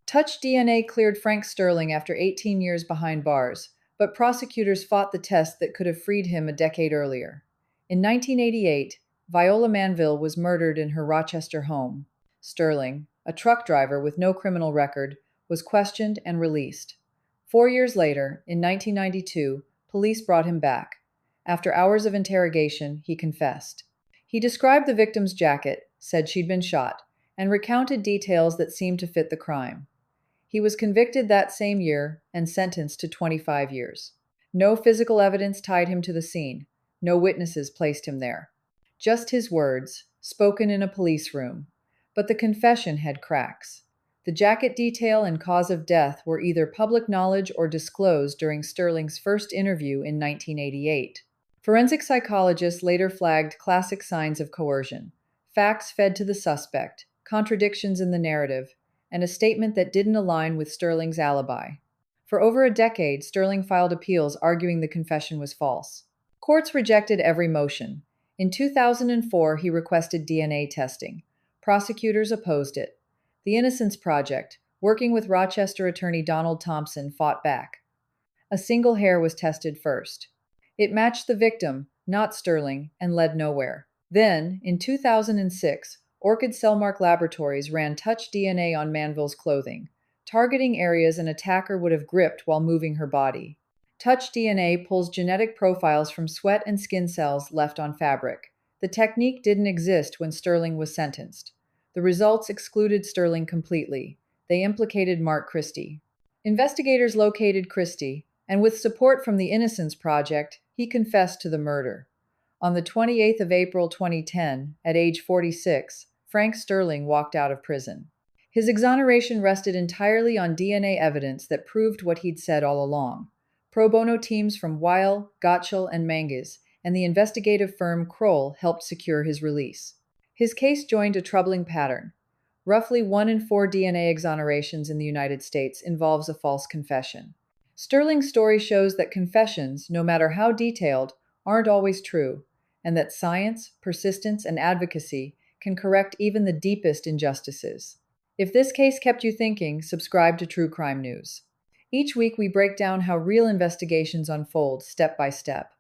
Touch DNA cleared Frank Sterling after 18 years behind bars, but prosecutors fought the test that could have freed him a decade earlier. In 1988, Viola Manville was murdered in her Rochester home. Sterling, a truck driver with no criminal record, was questioned and released. 4 years later, in 1992, police brought him back. After hours of interrogation, he confessed. He described the victim's jacket, said she'd been shot, and recounted details that seemed to fit the crime. He was convicted that same year and sentenced to 25 years. No physical evidence tied him to the scene. No witnesses placed him there. Just his words, spoken in a police room. But the confession had cracks. The jacket detail and cause of death were either public knowledge or disclosed during Sterling's first interview in 1988. Forensic psychologists later flagged classic signs of coercion: facts fed to the suspect, contradictions in the narrative, and a statement that didn't align with Sterling's alibi. For over a decade, Sterling filed appeals arguing the confession was false. Courts rejected every motion. In 2004, he requested DNA testing. Prosecutors opposed it. The Innocence Project, working with Rochester attorney Donald Thompson, fought back. A single hair was tested first. It matched the victim, not Sterling, and led nowhere. Then, in 2006, Orchid Cellmark Laboratories ran touch DNA on Manville's clothing, targeting areas an attacker would have gripped while moving her body. Touch DNA pulls genetic profiles from sweat and skin cells left on fabric. The technique didn't exist when Sterling was sentenced. The results excluded Sterling completely. They implicated Mark Christie. Investigators located Christie, and with support from the Innocence Project, he confessed to the murder. On the 28th of April 2010, at age 46, Frank Sterling walked out of prison. His exoneration rested entirely on DNA evidence that proved what he'd said all along. Pro bono teams from Weil, Gottschall, and Manges, and the investigative firm Kroll helped secure his release. His case joined a troubling pattern. Roughly 1 in 4 DNA exonerations in the United States involves a false confession. Sterling's story shows that confessions, no matter how detailed, aren't always true, and that science, persistence, and advocacy can correct even the deepest injustices. If this case kept you thinking, subscribe to True Crime News. Each week we break down how real investigations unfold step by step.